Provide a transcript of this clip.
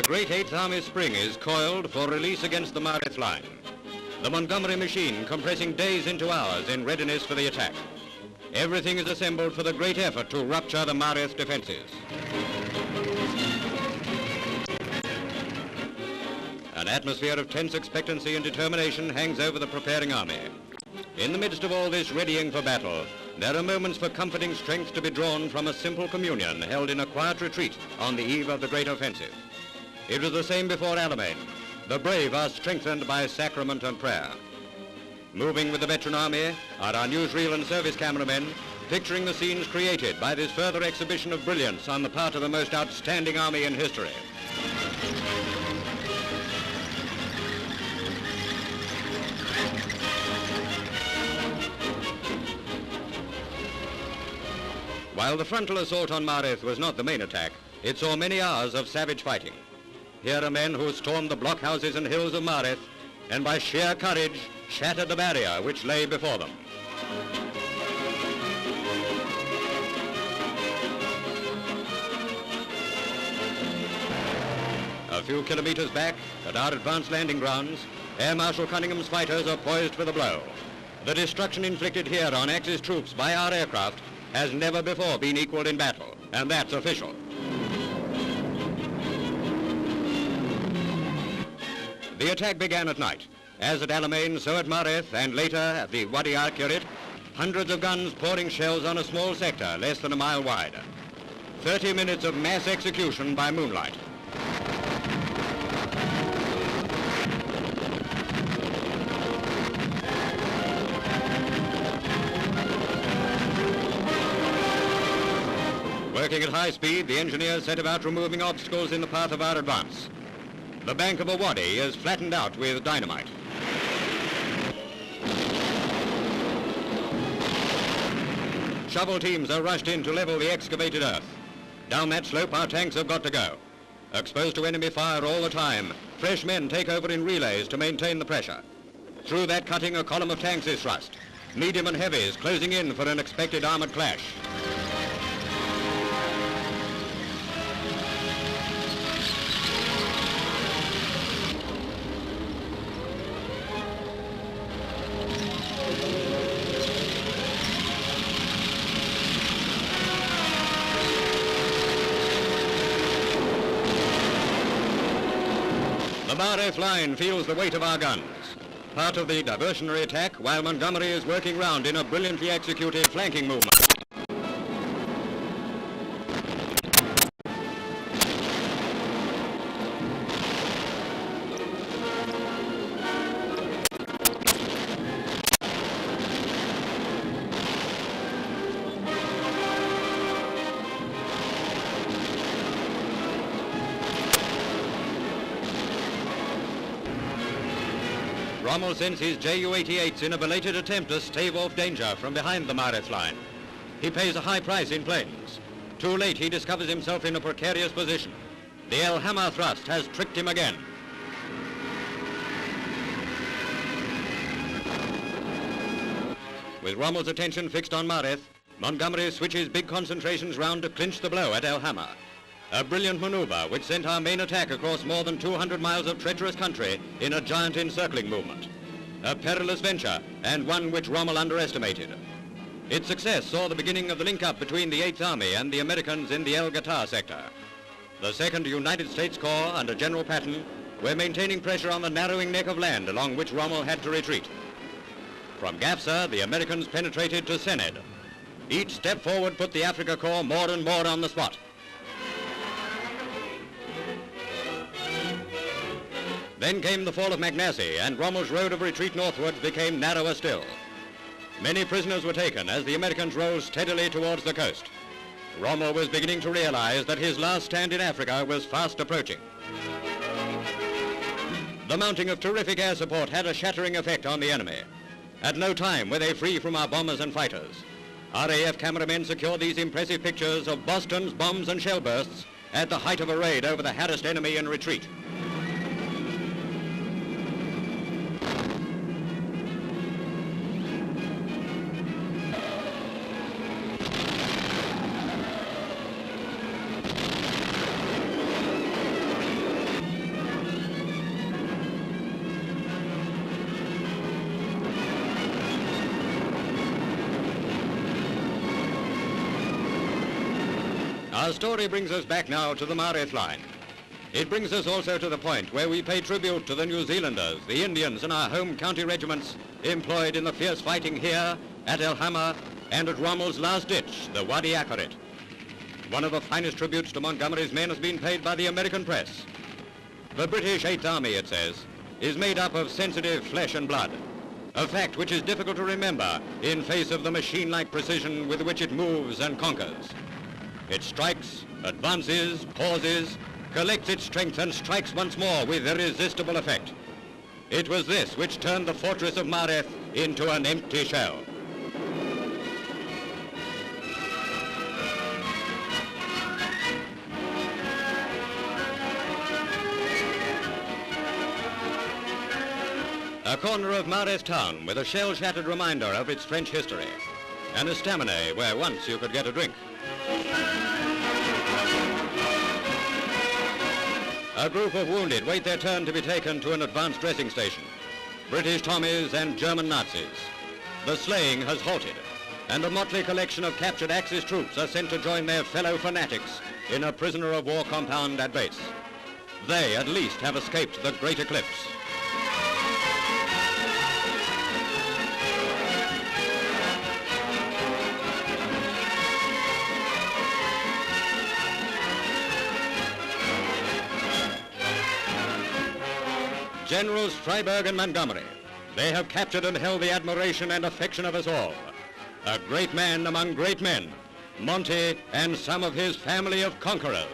great 8th Army spring is coiled for release against the Māreth line. The Montgomery machine compressing days into hours in readiness for the attack. Everything is assembled for the great effort to rupture the Māreth defenses. An atmosphere of tense expectancy and determination hangs over the preparing army. In the midst of all this readying for battle, there are moments for comforting strength to be drawn from a simple communion held in a quiet retreat on the eve of the great offensive. It was the same before Alamein. The brave are strengthened by sacrament and prayer. Moving with the veteran army are our newsreel and service cameramen, picturing the scenes created by this further exhibition of brilliance on the part of the most outstanding army in history. While the frontal assault on Māreth was not the main attack, it saw many hours of savage fighting. Here are men who stormed the blockhouses and hills of Māreth and by sheer courage shattered the barrier which lay before them. A few kilometers back, at our advanced landing grounds, Air Marshal Cunningham's fighters are poised for the blow. The destruction inflicted here on Axis troops by our aircraft has never before been equaled in battle, and that's official. The attack began at night. As at Alamein, so at Māreth, and later at the Wadi Arkurit, hundreds of guns pouring shells on a small sector less than a mile wide. 30 minutes of mass execution by moonlight. Working at high speed, the engineers set about removing obstacles in the path of our advance. The bank of a wadi is flattened out with dynamite. Shovel teams are rushed in to level the excavated earth. Down that slope, our tanks have got to go. Exposed to enemy fire all the time, fresh men take over in relays to maintain the pressure. Through that cutting, a column of tanks is thrust. Medium and heavies closing in for an expected armored clash. The Māreth line feels the weight of our guns. Part of the diversionary attack while Montgomery is working round in a brilliantly executed flanking movement. Rommel sends his Ju-88s in a belated attempt to stave off danger from behind the Māreth line. He pays a high price in planes. Too late, he discovers himself in a precarious position. The El Hammer thrust has tricked him again. With Rommel's attention fixed on Māreth, Montgomery switches big concentrations round to clinch the blow at El Hammer. A brilliant maneuver which sent our main attack across more than 200 miles of treacherous country in a giant encircling movement. A perilous venture, and one which Rommel underestimated. Its success saw the beginning of the link-up between the 8th Army and the Americans in the El Ghata sector. The 2nd United States Corps, under General Patton, were maintaining pressure on the narrowing neck of land along which Rommel had to retreat. From Gafsa, the Americans penetrated to Sened. Each step forward put the Africa Corps more and more on the spot. Then came the fall of Magnassi, and Rommel's road of retreat northwards became narrower still. Many prisoners were taken as the Americans rose steadily towards the coast. Rommel was beginning to realize that his last stand in Africa was fast approaching. The mounting of terrific air support had a shattering effect on the enemy. At no time were they free from our bombers and fighters. RAF cameramen secured these impressive pictures of Boston's bombs and shell bursts at the height of a raid over the harassed enemy in retreat. Our story brings us back now to the Māreth line. It brings us also to the point where we pay tribute to the New Zealanders, the Indians, and our home county regiments employed in the fierce fighting here, at El Hamma, and at Rommel's last ditch, the Wadi Akarit. One of the finest tributes to Montgomery's men has been paid by the American press. The British 8th Army, it says, is made up of sensitive flesh and blood, a fact which is difficult to remember in face of the machine-like precision with which it moves and conquers. It strikes, advances, pauses, collects its strength and strikes once more with irresistible effect. It was this which turned the fortress of Māreth into an empty shell. A corner of Māreth town with a shell-shattered reminder of its French history, and a staminet where once you could get a drink. A group of wounded wait their turn to be taken to an advanced dressing station. British Tommies and German Nazis. The slaying has halted, and a motley collection of captured Axis troops are sent to join their fellow fanatics in a prisoner of war compound at base. They at least have escaped the great eclipse. Generals Freiberg and Montgomery. They have captured and held the admiration and affection of us all. A great man among great men, Monty and some of his family of conquerors.